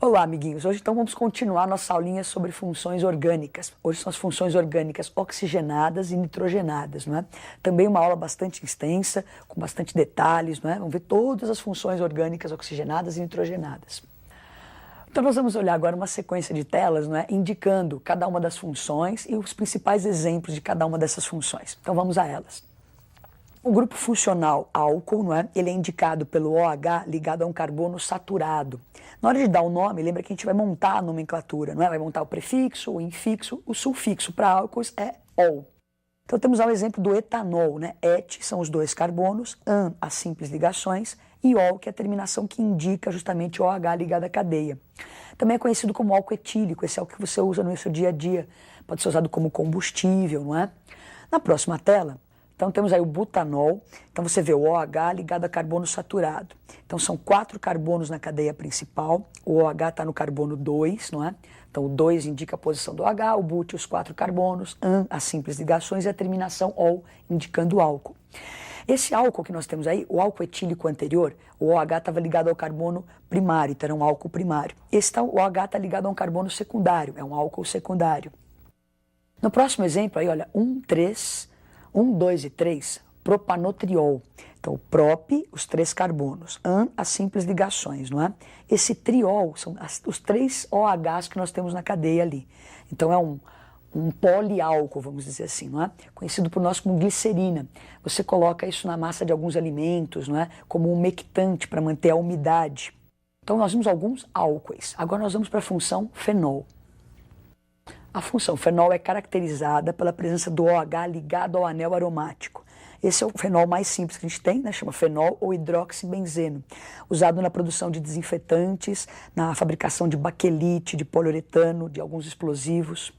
Olá, amiguinhos. Hoje então vamos continuar nossa aulinha sobre funções orgânicas. Hoje são as funções orgânicas oxigenadas e nitrogenadas, não é? Também uma aula bastante extensa, com bastante detalhes, não é? Vamos ver todas as funções orgânicas oxigenadas e nitrogenadas. Então nós vamos olhar agora uma sequência de telas, não é? Indicando cada uma das funções e os principais exemplos de cada uma dessas funções. Então vamos a elas. O grupo funcional álcool, não é? Ele é indicado pelo OH ligado a um carbono saturado. Na hora de dar o nome, lembra que a gente vai montar a nomenclatura, não é? Vai montar o prefixo, o infixo, o sufixo para álcools é -ol. Então temos o exemplo do etanol, né? Et são os dois carbonos, an as simples ligações e ol, que é a terminação que indica justamente o OH ligado à cadeia. Também é conhecido como álcool etílico, esse é o que você usa no seu dia a dia, pode ser usado como combustível, não é? Na próxima tela, então temos aí o butanol, então você vê o OH ligado a carbono saturado. Então são 4 carbonos na cadeia principal, o OH está no carbono 2, não é? Então o 2 indica a posição do OH, o but os 4 carbonos, an as simples ligações e a terminação ol indicando o álcool. Esse álcool que nós temos aí, o álcool etílico anterior, o OH estava ligado ao carbono primário, então era um álcool primário. O OH está ligado a um carbono secundário, é um álcool secundário. No próximo exemplo aí, olha, 1, 2 e 3, propanotriol. Então, o prop, os 3 carbonos, an, as simples ligações, não é? Esse triol são os 3 OHs que nós temos na cadeia ali. Então, é um poliálcool, vamos dizer assim, não é? Conhecido por nós como glicerina. Você coloca isso na massa de alguns alimentos, não é? Como um umectante para manter a umidade. Então, nós vimos alguns álcoois. Agora nós vamos para a função fenol. A função fenol é caracterizada pela presença do OH ligado ao anel aromático. Esse é o fenol mais simples que a gente tem, né? Chama fenol ou hidroxibenzeno, usado na produção de desinfetantes, na fabricação de baquelite, de poliuretano, de alguns explosivos.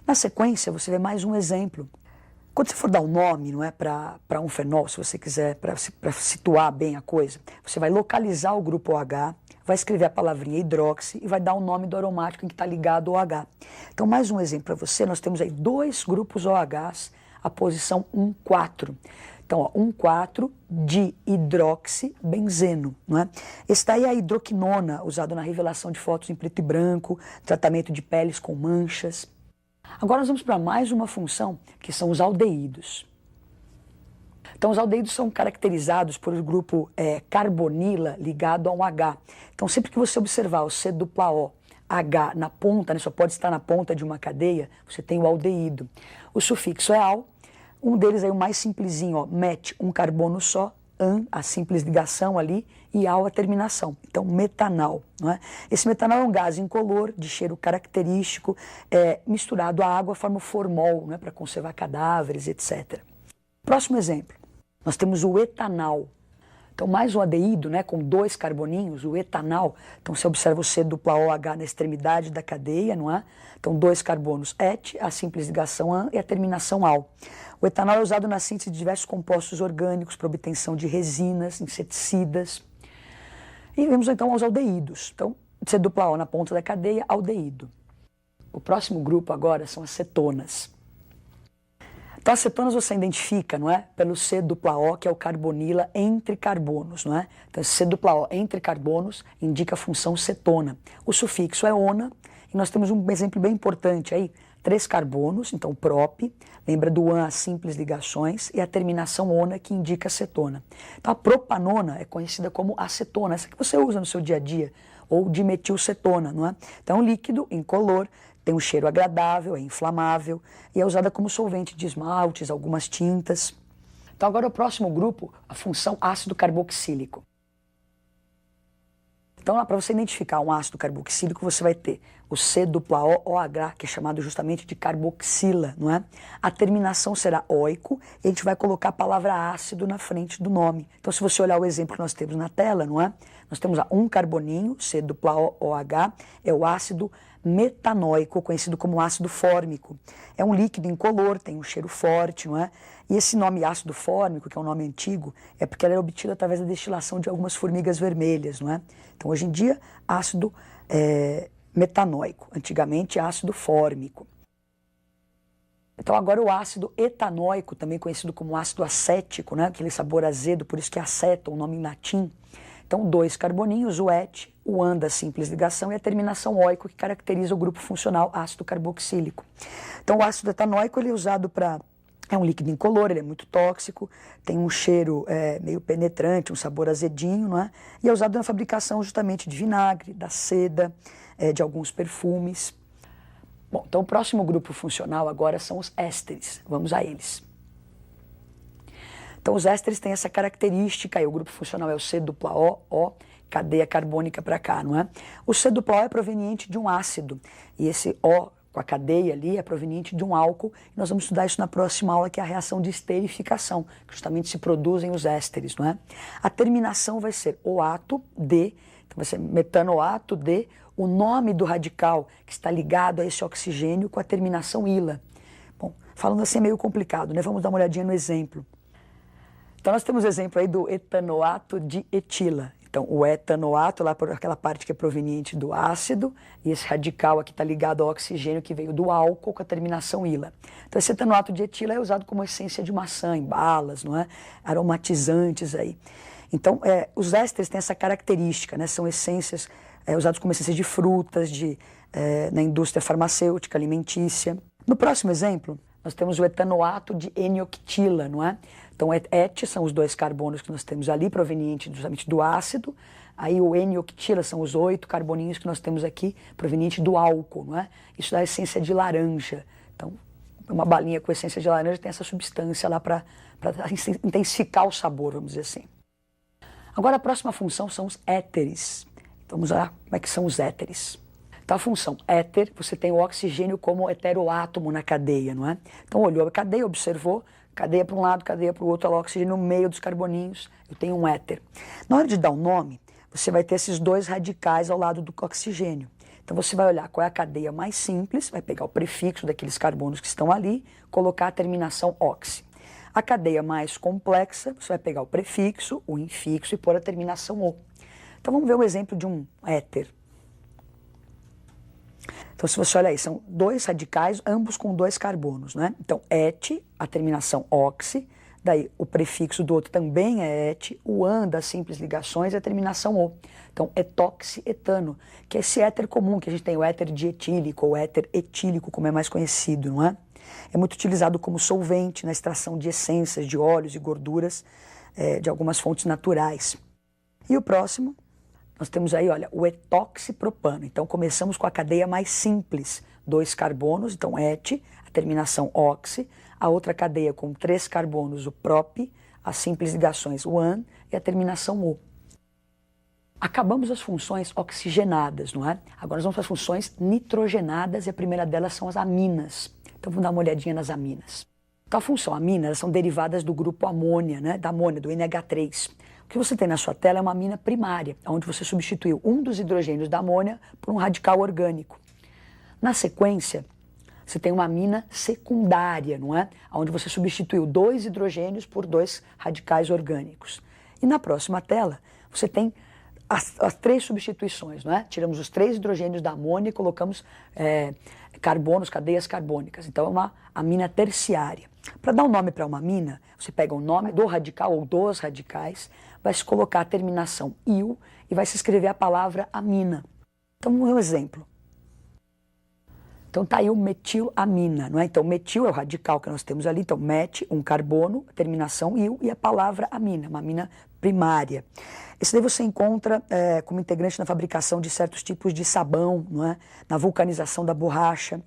Na sequência, você vê mais um exemplo. Quando você for dar um nome, não é, para um fenol, se você quiser, para situar bem a coisa, você vai localizar o grupo OH, vai escrever a palavrinha hidroxi e vai dar o nome do aromático em que está ligado o OH. Então, mais um exemplo para você, nós temos aí 2 grupos OHs, a posição 1,4. Então, ó, 1,4 de hidroxibenzeno, não é? Esse daí é a hidroquinona, usado na revelação de fotos em preto e branco, tratamento de peles com manchas. Agora nós vamos para mais uma função, que são os aldeídos. Então, os aldeídos são caracterizados por o grupo carbonila ligado a um H. Então, sempre que você observar o C-O, H na ponta, né, só pode estar na ponta de uma cadeia, você tem o aldeído. O sufixo é al, um deles aí o mais simplesinho, ó, met, um carbono só, an, a simples ligação ali, e al a terminação. Então, metanal. Não é? Esse metanal é um gás incolor, de cheiro característico, misturado à água, forma o formol, né, para conservar cadáveres, etc. Próximo exemplo, nós temos o etanal. Então, mais um aldeído, né, com 2 carboninhos, o etanal. Então, você observa o C-OH na extremidade da cadeia, não é? Então, 2 carbonos et, a simples ligação an e a terminação al. O etanol é usado na síntese de diversos compostos orgânicos para obtenção de resinas, inseticidas. E vemos então aos aldeídos. Então, C-O na ponta da cadeia, aldeído. O próximo grupo agora são as cetonas. Então, as cetonas você identifica, não é? Pelo C-O, que é o carbonila entre carbonos, não é? Então, esse C-O entre carbonos indica a função cetona. O sufixo é ona, e nós temos um exemplo bem importante aí, 3 carbonos, então prop, lembra do an as simples ligações, e a terminação ona, que indica cetona. Então, a propanona é conhecida como acetona, essa que você usa no seu dia a dia, ou dimetilcetona, não é? Então, é um líquido incolor, tem um cheiro agradável, é inflamável e é usada como solvente de esmaltes, algumas tintas. Então agora o próximo grupo, a função ácido carboxílico. Então para você identificar um ácido carboxílico, você vai ter o C-OOH, que é chamado justamente de carboxila, não é? A terminação será oico e a gente vai colocar a palavra ácido na frente do nome. Então se você olhar o exemplo que nós temos na tela, não é? Nós temos um carboninho, C-OOH, é o ácido metanóico, conhecido como ácido fórmico. É um líquido incolor, tem um cheiro forte, não é? E esse nome ácido fórmico, que é um nome antigo, é porque ele é obtido através da destilação de algumas formigas vermelhas, não é? Então, hoje em dia, ácido metanóico, antigamente ácido fórmico. Então agora o ácido etanóico, também conhecido como ácido acético, né? Aquele sabor azedo, por isso que é aceto, um nome em latim. Então 2 carboninhos, o et, o AN da simples ligação e a terminação oico, que caracteriza o grupo funcional ácido carboxílico. Então o ácido etanóico ele é usado para... É um líquido incolor, ele é muito tóxico, tem um cheiro meio penetrante, um sabor azedinho, não é? E é usado na fabricação justamente de vinagre, da seda, de alguns perfumes. Bom, então o próximo grupo funcional agora são os ésteres. Vamos a eles. Então os ésteres têm essa característica, aí o grupo funcional é o C-O, cadeia carbônica para cá, não é? O C-O é proveniente de um ácido, e esse O com a cadeia ali é proveniente de um álcool, e nós vamos estudar isso na próxima aula, que é a reação de esterificação, que justamente se produzem os ésteres, não é? A terminação vai ser OAto D, então vai ser metanoato D, o nome do radical que está ligado a esse oxigênio com a terminação ila. Bom, falando assim é meio complicado, né? Vamos dar uma olhadinha no exemplo. Então nós temos o exemplo aí do etanoato de etila. Então o etanoato, lá por aquela parte que é proveniente do ácido, e esse radical aqui está ligado ao oxigênio que veio do álcool com a terminação ila. Então esse etanoato de etila é usado como essência de maçã, em balas, não é? Aromatizantes aí. Então os ésteres têm essa característica, né? São essências usados como essências de frutas, na indústria farmacêutica, alimentícia. No próximo exemplo, nós temos o etanoato de N-octila, não é? Então, et são os 2 carbonos que nós temos ali, provenientes justamente do ácido. Aí o N-octila são os 8 carboninhos que nós temos aqui, provenientes do álcool, não é? Isso dá essência de laranja. Então, uma balinha com essência de laranja tem essa substância lá para intensificar o sabor, vamos dizer assim. Agora, a próxima função são os éteres. Vamos lá, como é que são os éteres? Então, a função éter, você tem o oxigênio como heteroátomo na cadeia, não é? Então, olhou a cadeia, observou, cadeia para um lado, cadeia para o outro, o oxigênio no meio dos carboninhos, eu tenho um éter. Na hora de dar um nome, você vai ter esses 2 radicais ao lado do oxigênio. Então, você vai olhar qual é a cadeia mais simples, vai pegar o prefixo daqueles carbonos que estão ali, colocar a terminação oxi. A cadeia mais complexa, você vai pegar o prefixo, o infixo e pôr a terminação o. Então, vamos ver um exemplo de um éter. Então, se você olhar aí, são 2 radicais, ambos com 2 carbonos, né? Então, et, a terminação oxi, daí o prefixo do outro também é et, o an das simples ligações é a terminação o. Então, etoxi-etano, que é esse éter comum, que a gente tem o éter dietílico ou éter etílico, como é mais conhecido, não é? É muito utilizado como solvente na extração de essências, de óleos e gorduras de algumas fontes naturais. E o próximo... Nós temos aí, olha, o etoxipropano. Então, começamos com a cadeia mais simples, 2 carbonos, então et, a terminação oxi, a outra cadeia com 3 carbonos, o prop, as simples ligações, o an, e a terminação o. Acabamos as funções oxigenadas, não é? Agora nós vamos para as funções nitrogenadas, e a primeira delas são as aminas. Então, vamos dar uma olhadinha nas aminas. Então, a função amina, elas são derivadas do grupo amônia, né? Da amônia, do NH3. O que você tem na sua tela é uma amina primária, onde você substituiu um dos hidrogênios da amônia por um radical orgânico. Na sequência, você tem uma amina secundária, não é? Onde você substituiu 2 hidrogênios por 2 radicais orgânicos. E na próxima tela, você tem as 3 substituições, não é? Tiramos os 3 hidrogênios da amônia e colocamos carbonos, cadeias carbônicas. Então, é uma amina terciária. Para dar um nome para uma amina, você pega o nome do radical ou dos radicais, vai se colocar a terminação il e vai se escrever a palavra amina. Então, um exemplo. Então, está aí o metilamina, não é? Então, metil é o radical que nós temos ali. Então, met, um carbono, terminação il e a palavra amina, uma amina primária. Esse daí você encontra como integrante na fabricação de certos tipos de sabão, não é? Na vulcanização da borracha.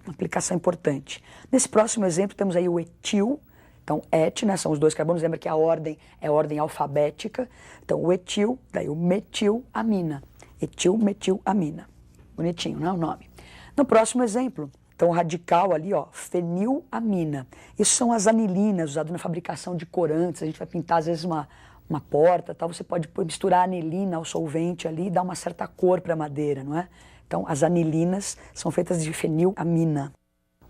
Uma aplicação importante. Nesse próximo exemplo, temos aí o etil. Então, et, né, são os 2 carbonos. Lembra que a ordem é a ordem alfabética. Então, o etil, daí o metilamina. Etil-metilamina. Bonitinho, não é o nome? No próximo exemplo, então o radical ali, ó, fenilamina. Isso são as anilinas usadas na fabricação de corantes. A gente vai pintar, às vezes, uma porta, tal. Você pode misturar a anilina ao solvente ali e dar uma certa cor para a madeira, não é? Então, as anilinas são feitas de fenilamina.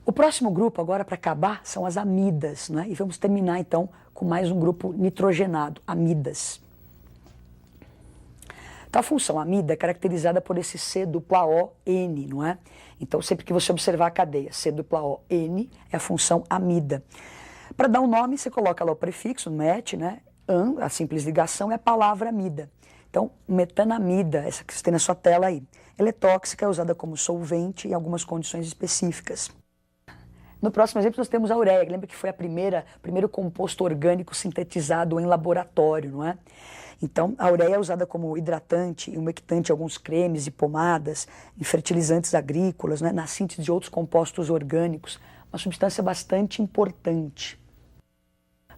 O próximo grupo, agora, para acabar, são as amidas, né? E vamos terminar, então, com mais um grupo nitrogenado, amidas. Então, a função amida é caracterizada por esse C-O-N, não é? Então, sempre que você observar a cadeia C-O-N, é a função amida. Para dar um nome, você coloca lá o prefixo, met, né? An, a simples ligação, é a palavra amida. Então, metanamida, essa que você tem na sua tela aí, ela é tóxica, é usada como solvente em algumas condições específicas. No próximo exemplo, nós temos a ureia. Lembra que foi o primeiro composto orgânico sintetizado em laboratório, não é? Então, a ureia é usada como hidratante e umectante em alguns cremes e pomadas, em fertilizantes agrícolas, né? Na síntese de outros compostos orgânicos, uma substância bastante importante.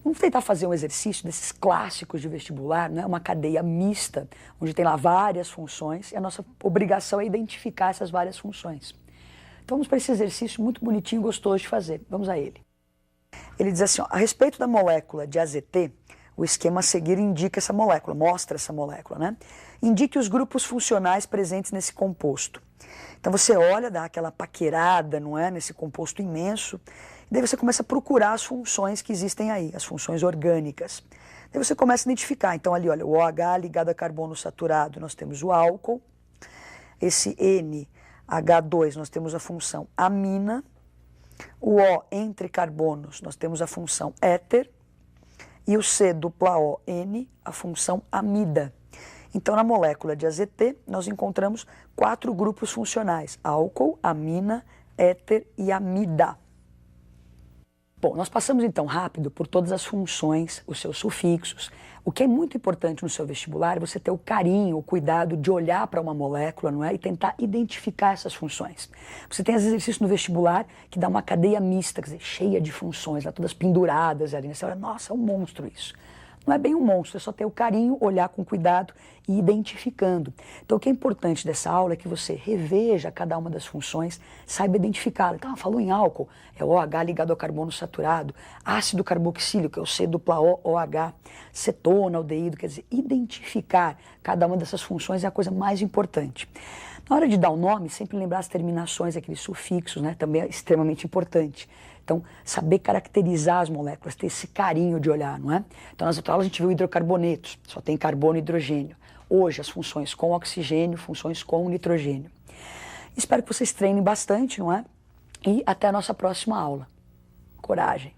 Vamos tentar fazer um exercício desses clássicos de vestibular, né? Uma cadeia mista, onde tem lá várias funções, e a nossa obrigação é identificar essas várias funções. Então vamos para esse exercício muito bonitinho e gostoso de fazer. Vamos a ele. Ele diz assim, ó, a respeito da molécula de AZT, o esquema a seguir indica essa molécula, mostra essa molécula, né? Indique os grupos funcionais presentes nesse composto. Então você olha, dá aquela paquerada, não é, nesse composto imenso, e daí você começa a procurar as funções que existem aí, as funções orgânicas. Daí você começa a identificar, então ali, olha, o OH ligado a carbono saturado, nós temos o álcool, esse NH2, nós temos a função amina, o O entre carbonos, nós temos a função éter, e o C-O-N, a função amida. Então, na molécula de AZT, nós encontramos 4 grupos funcionais, álcool, amina, éter e amida. Bom, nós passamos então rápido por todas as funções, os seus sufixos. O que é muito importante no seu vestibular é você ter o carinho, o cuidado de olhar para uma molécula, não é? E tentar identificar essas funções. Você tem exercícios no vestibular que dá uma cadeia mista, quer dizer, cheia de funções, lá, todas penduradas ali. Você olha, nossa, é um monstro isso. Não é bem um monstro, é só ter o carinho, olhar com cuidado e identificando. Então o que é importante dessa aula é que você reveja cada uma das funções, saiba identificá-la. Então, falou em álcool, é OH ligado ao carbono saturado, ácido carboxílico, é o C-O-OH, cetona, aldeído, quer dizer, identificar cada uma dessas funções é a coisa mais importante. Na hora de dar o nome, sempre lembrar as terminações, aqueles sufixos, né? Também é extremamente importante. Então, saber caracterizar as moléculas, ter esse carinho de olhar, não é? Então, nas outras aulas a gente viu hidrocarbonetos, só tem carbono e hidrogênio. Hoje, as funções com oxigênio, funções com nitrogênio. Espero que vocês treinem bastante, não é? E até a nossa próxima aula. Coragem!